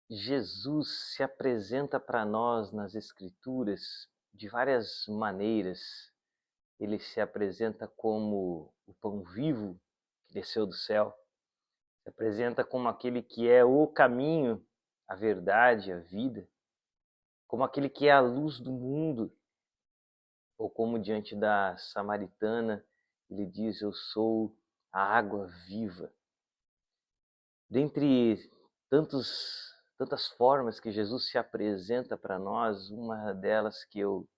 Jesus se apresenta para nós nas Escrituras de várias maneiras. Ele se apresenta como o pão vivo que desceu do céu, se apresenta como aquele que é o caminho, a verdade, a vida, como aquele que é a luz do mundo, ou como diante da samaritana, ele diz: Eu sou a água viva. Dentre tantas formas que Jesus se apresenta para nós, uma delas que eu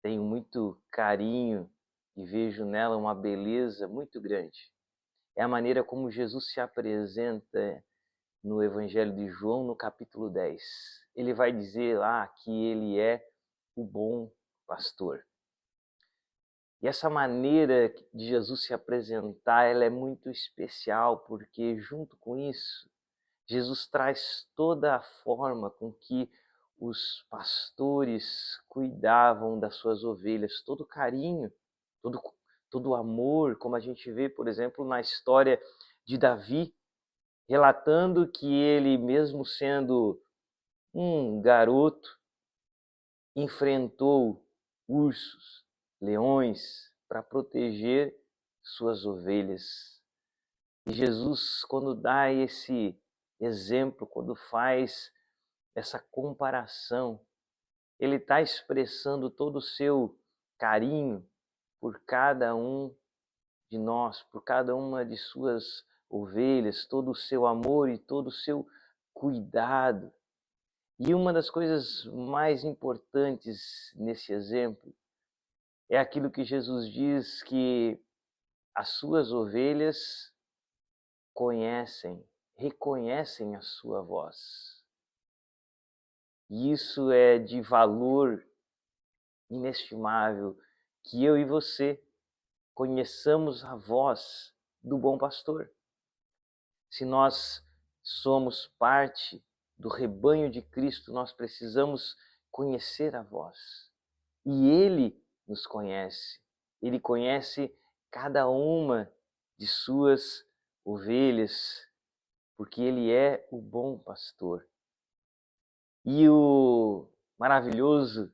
tenho muito carinho e vejo nela uma beleza muito grande é a maneira como Jesus se apresenta no Evangelho de João, no capítulo 10. Ele vai dizer lá que ele é o bom pastor. E essa maneira de Jesus se apresentar, ela é muito especial, porque junto com isso, Jesus traz toda a forma com que os pastores cuidavam das suas ovelhas, todo o carinho, todo, todo o amor, como a gente vê, por exemplo, na história de Davi, relatando que ele, mesmo sendo um garoto, enfrentou ursos, leões, para proteger suas ovelhas. E Jesus, quando dá esse exemplo, quando faz essa comparação, ele está expressando todo o seu carinho por cada um de nós, por cada uma de suas ovelhas, todo o seu amor e todo o seu cuidado. E uma das coisas mais importantes nesse exemplo é aquilo que Jesus diz que as suas ovelhas reconhecem a sua voz. E isso é de valor inestimável, que eu e você conheçamos a voz do bom pastor. Se nós somos parte do rebanho de Cristo, nós precisamos conhecer a voz. E Ele nos conhece. Ele conhece cada uma de suas ovelhas, porque Ele é o bom pastor. E o maravilhoso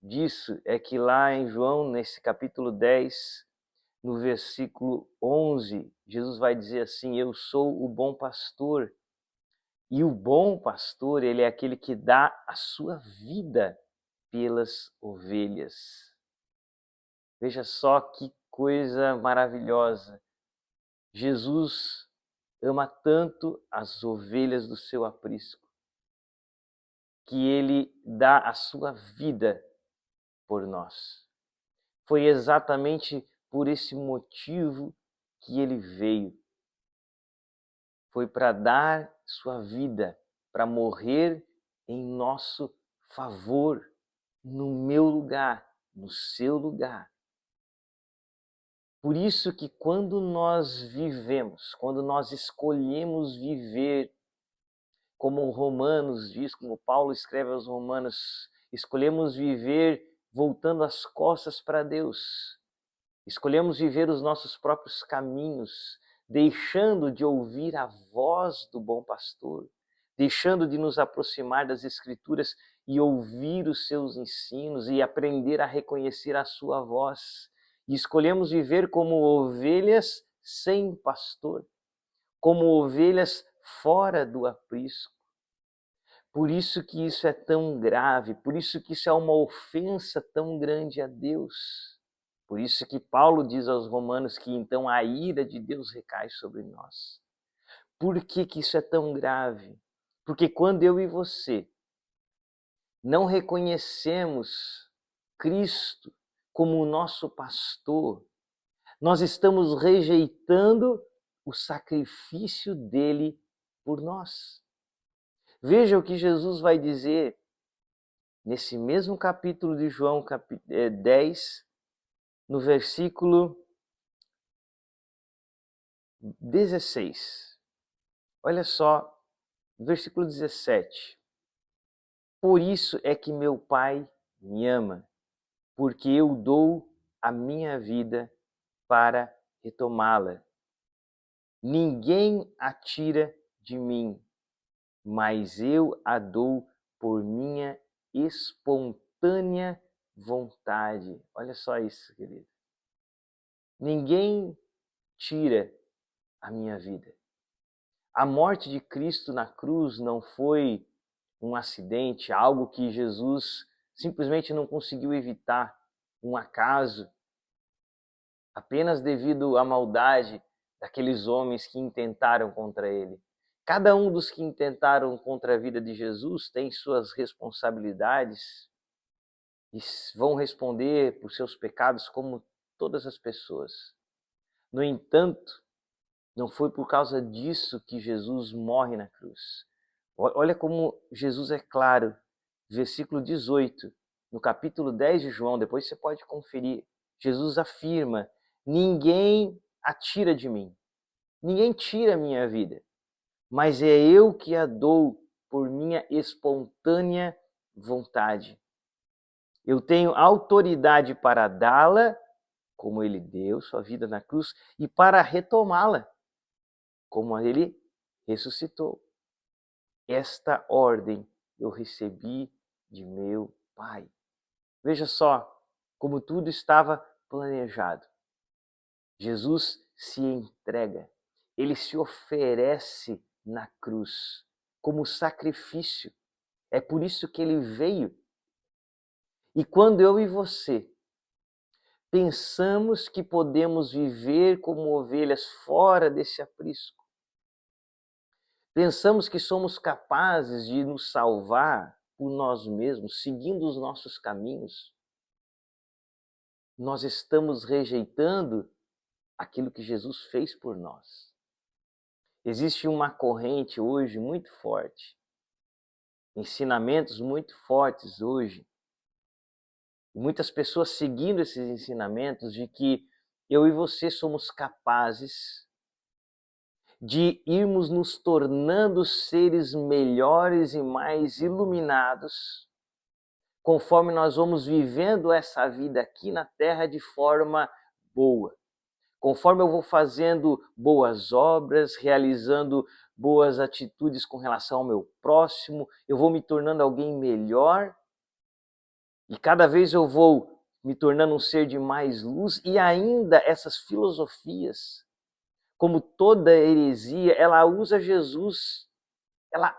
disso é que lá em João, nesse capítulo 10, no versículo 11, Jesus vai dizer assim: Eu sou o bom pastor. E o bom pastor, ele é aquele que dá a sua vida pelas ovelhas. Veja só que coisa maravilhosa. Jesus ama tanto as ovelhas do seu aprisco, que ele dá a sua vida por nós. Foi exatamente por esse motivo que ele veio. Foi para dar sua vida, para morrer em nosso favor, no meu lugar, no seu lugar. Por isso que quando nós vivemos, quando nós escolhemos viver, como Romanos diz, como Paulo escreve aos Romanos, escolhemos viver voltando as costas para Deus. Escolhemos viver os nossos próprios caminhos, deixando de ouvir a voz do bom pastor, deixando de nos aproximar das Escrituras e ouvir os seus ensinos e aprender a reconhecer a sua voz. E escolhemos viver como ovelhas sem pastor, como ovelhas fora do aprisco. Por isso que isso é tão grave, por isso que isso é uma ofensa tão grande a Deus. Por isso que Paulo diz aos Romanos que então a ira de Deus recai sobre nós. Por que que isso é tão grave? Porque quando eu e você não reconhecemos Cristo como o nosso pastor, nós estamos rejeitando o sacrifício dele por nós. Veja o que Jesus vai dizer nesse mesmo capítulo de João 10, no versículo 16. Olha só, versículo 17. Por isso é que meu Pai me ama, porque eu dou a minha vida para retomá-la. Ninguém a tira de mim, mas eu a dou por minha espontânea vontade. Olha só isso, querido. Ninguém tira a minha vida. A morte de Cristo na cruz não foi um acidente, algo que Jesus simplesmente não conseguiu evitar, um acaso, apenas devido à maldade daqueles homens que intentaram contra ele. Cada um dos que intentaram contra a vida de Jesus tem suas responsabilidades e vão responder por seus pecados como todas as pessoas. No entanto, não foi por causa disso que Jesus morre na cruz. Olha como Jesus é claro. Versículo 18, no capítulo 10 de João, depois você pode conferir. Jesus afirma: ninguém a tira de mim, ninguém tira a minha vida, mas é eu que a dou por minha espontânea vontade. Eu tenho autoridade para dá-la, como ele deu sua vida na cruz, e para retomá-la, como ele ressuscitou. Esta ordem eu recebi de meu Pai. Veja só como tudo estava planejado. Jesus se entrega, ele se oferece na cruz como sacrifício. É por isso que ele veio. E quando eu e você pensamos que podemos viver como ovelhas fora desse aprisco, pensamos que somos capazes de nos salvar por nós mesmos, seguindo os nossos caminhos, nós estamos rejeitando aquilo que Jesus fez por nós. Existe uma corrente hoje muito forte, ensinamentos muito fortes hoje, e muitas pessoas seguindo esses ensinamentos de que eu e você somos capazes de irmos nos tornando seres melhores e mais iluminados, conforme nós vamos vivendo essa vida aqui na Terra de forma boa. Conforme eu vou fazendo boas obras, realizando boas atitudes com relação ao meu próximo, eu vou me tornando alguém melhor e cada vez eu vou me tornando um ser de mais luz. E ainda essas filosofias, como toda heresia, ela usa Jesus, ela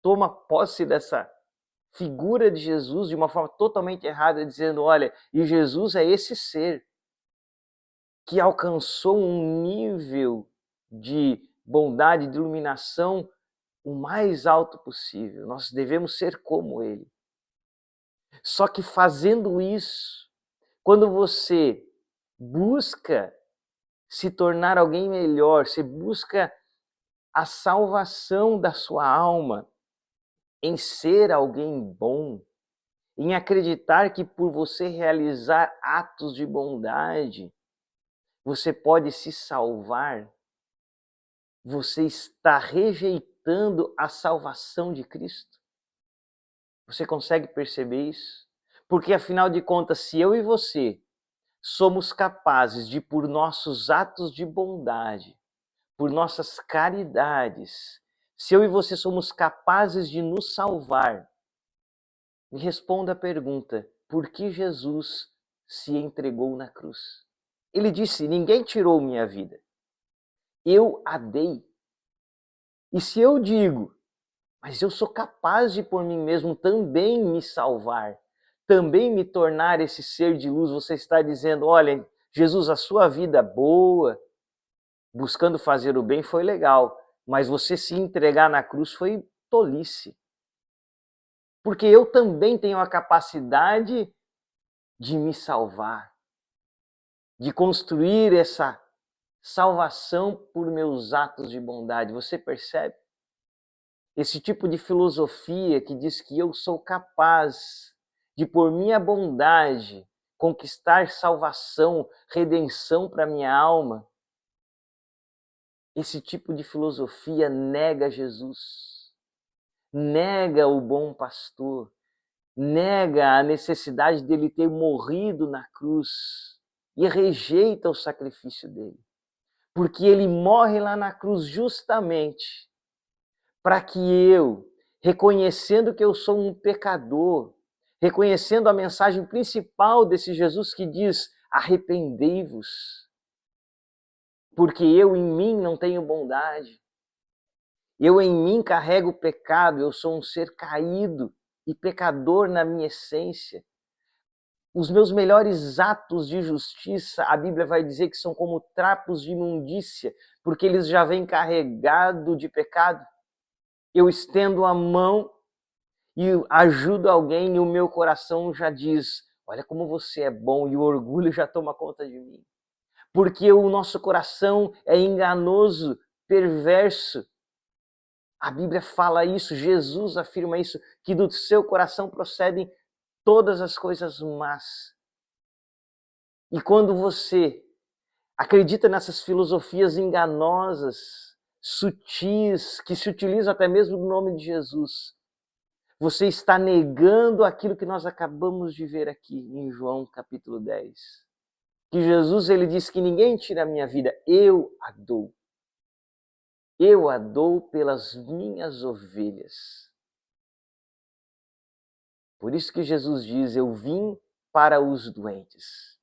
toma posse dessa figura de Jesus de uma forma totalmente errada, dizendo, olha, e Jesus é esse ser que alcançou um nível de bondade, de iluminação o mais alto possível. Nós devemos ser como ele. Só que fazendo isso, quando você busca se tornar alguém melhor, você busca a salvação da sua alma em ser alguém bom, em acreditar que por você realizar atos de bondade, você pode se salvar, você está rejeitando a salvação de Cristo. Você consegue perceber isso? Porque afinal de contas, se eu e você somos capazes de, por nossos atos de bondade, por nossas caridades, se eu e você somos capazes de nos salvar, me responda a pergunta: por que Jesus se entregou na cruz? Ele disse: ninguém tirou minha vida, eu a dei. E se eu digo, mas eu sou capaz de por mim mesmo também me salvar, também me tornar esse ser de luz, você está dizendo, olha, Jesus, a sua vida boa, buscando fazer o bem foi legal, mas você se entregar na cruz foi tolice. Porque eu também tenho a capacidade de me salvar, de construir essa salvação por meus atos de bondade. Você percebe? Esse tipo de filosofia que diz que eu sou capaz de, por minha bondade, conquistar salvação, redenção para minha alma. Esse tipo de filosofia nega Jesus, nega o bom pastor, nega a necessidade dele ter morrido na cruz e rejeita o sacrifício dele. Porque ele morre lá na cruz justamente para que eu, reconhecendo que eu sou um pecador, reconhecendo a mensagem principal desse Jesus que diz: arrependei-vos, porque eu em mim não tenho bondade, eu em mim carrego o pecado, eu sou um ser caído e pecador na minha essência. Os meus melhores atos de justiça, a Bíblia vai dizer que são como trapos de imundícia, porque eles já vêm carregados de pecado. Eu estendo a mão e ajudo alguém e o meu coração já diz: olha como você é bom, e o orgulho já toma conta de mim. Porque o nosso coração é enganoso, perverso. A Bíblia fala isso, Jesus afirma isso, que do seu coração procedem todas as coisas más. E quando você acredita nessas filosofias enganosas, sutis, que se utilizam até mesmo no nome de Jesus, você está negando aquilo que nós acabamos de ver aqui em João capítulo 10. Que Jesus, ele diz que ninguém tira a minha vida, eu a dou. Eu a dou pelas minhas ovelhas. Por isso que Jesus diz: eu vim para os doentes.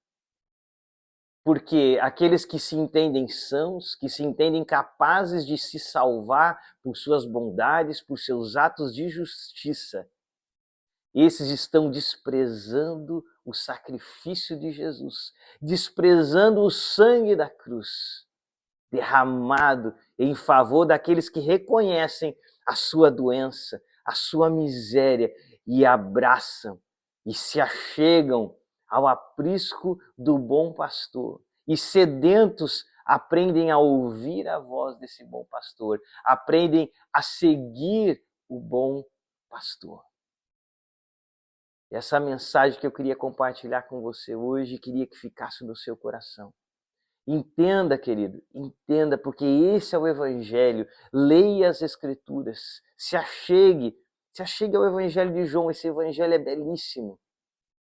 Porque aqueles que se entendem sãos, que se entendem capazes de se salvar por suas bondades, por seus atos de justiça, esses estão desprezando o sacrifício de Jesus, desprezando o sangue da cruz, derramado em favor daqueles que reconhecem a sua doença, a sua miséria e abraçam e se achegam ao aprisco do bom pastor. E sedentos aprendem a ouvir a voz desse bom pastor, aprendem a seguir o bom pastor. Essa mensagem que eu queria compartilhar com você hoje, queria que ficasse no seu coração. Entenda, querido, entenda, porque esse é o Evangelho. Leia as Escrituras, se achegue ao Evangelho de João. Esse Evangelho é belíssimo.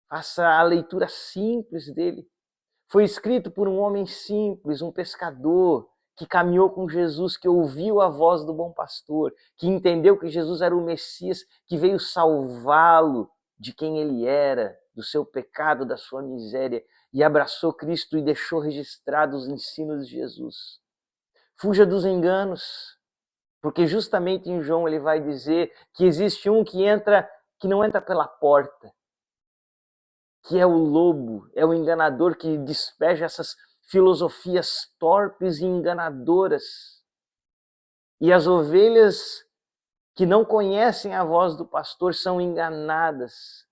Faça a leitura simples dele. Foi escrito por um homem simples, um pescador, que caminhou com Jesus, que ouviu a voz do bom pastor, que entendeu que Jesus era o Messias, que veio salvá-lo de quem ele era, do seu pecado, da sua miséria, e abraçou Cristo e deixou registrados os ensinos de Jesus. Fuja dos enganos, porque justamente em João ele vai dizer que existe um que não entra pela porta, que é o lobo, é o enganador que despeja essas filosofias torpes e enganadoras. E as ovelhas que não conhecem a voz do pastor são enganadas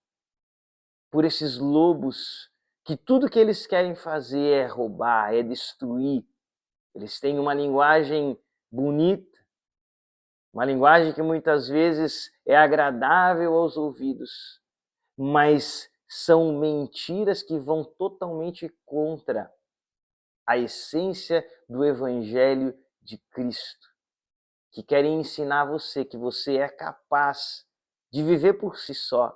por esses lobos que tudo que eles querem fazer é roubar, é destruir. Eles têm uma linguagem bonita, uma linguagem que muitas vezes é agradável aos ouvidos, mas são mentiras que vão totalmente contra a essência do Evangelho de Cristo, que querem ensinar você que você é capaz de viver por si só,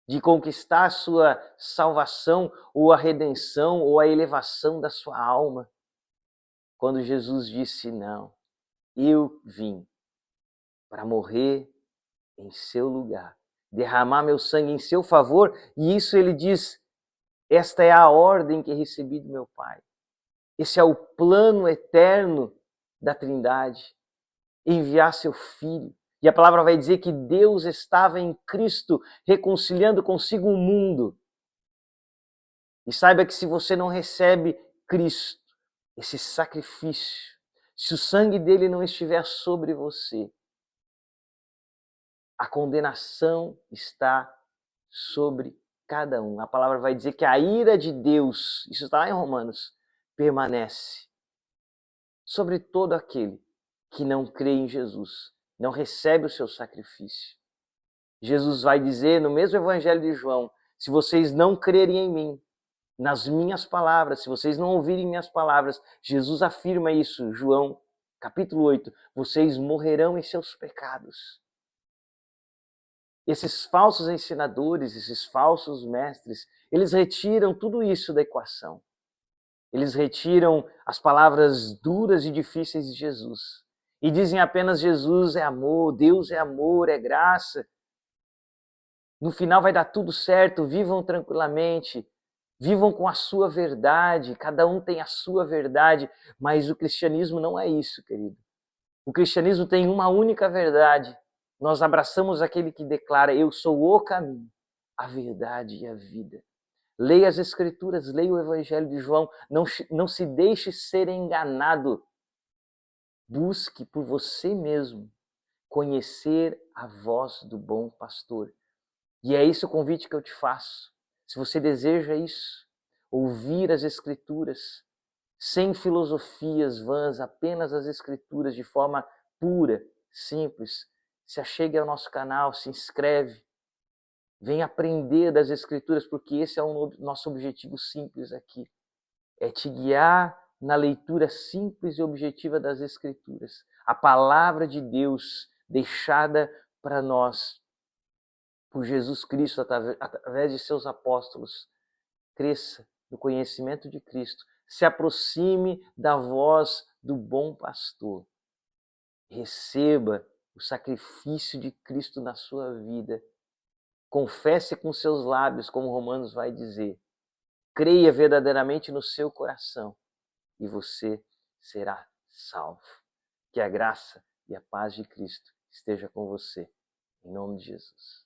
de conquistar a sua salvação, ou a redenção, ou a elevação da sua alma. Quando Jesus disse: não, eu vim para morrer em seu lugar, derramar meu sangue em seu favor, e isso ele diz: esta é a ordem que recebi do meu Pai. Esse é o plano eterno da Trindade, enviar seu Filho. E a palavra vai dizer que Deus estava em Cristo reconciliando consigo o mundo. E saiba que se você não recebe Cristo, esse sacrifício, se o sangue dele não estiver sobre você, a condenação está sobre cada um. A palavra vai dizer que a ira de Deus, isso está lá em Romanos, permanece sobre todo aquele que não crê em Jesus, não recebe o seu sacrifício. Jesus vai dizer no mesmo Evangelho de João: se vocês não crerem em mim, nas minhas palavras, se vocês não ouvirem minhas palavras, Jesus afirma isso, João capítulo 8, vocês morrerão em seus pecados. Esses falsos ensinadores, esses falsos mestres, eles retiram tudo isso da equação. Eles retiram as palavras duras e difíceis de Jesus e dizem apenas Jesus é amor, Deus é amor, é graça. No final vai dar tudo certo, vivam tranquilamente, vivam com a sua verdade, cada um tem a sua verdade, mas o cristianismo não é isso, querido. O cristianismo tem uma única verdade. Nós abraçamos aquele que declara: eu sou o caminho, a verdade e a vida. Leia as Escrituras, leia o Evangelho de João, não se deixe ser enganado. Busque por você mesmo conhecer a voz do bom pastor. E é esse o convite que eu te faço. Se você deseja isso, ouvir as Escrituras, sem filosofias vãs, apenas as Escrituras de forma pura, simples, se achegue ao nosso canal, se inscreve, vem aprender das Escrituras, porque esse é o nosso objetivo simples aqui. É te guiar na leitura simples e objetiva das Escrituras. A palavra de Deus deixada para nós por Jesus Cristo através de seus apóstolos. Cresça no conhecimento de Cristo. Se aproxime da voz do bom pastor. Receba o sacrifício de Cristo na sua vida. Confesse com seus lábios, como Romanos vai dizer. Creia verdadeiramente no seu coração e você será salvo. Que a graça e a paz de Cristo esteja com você. Em nome de Jesus.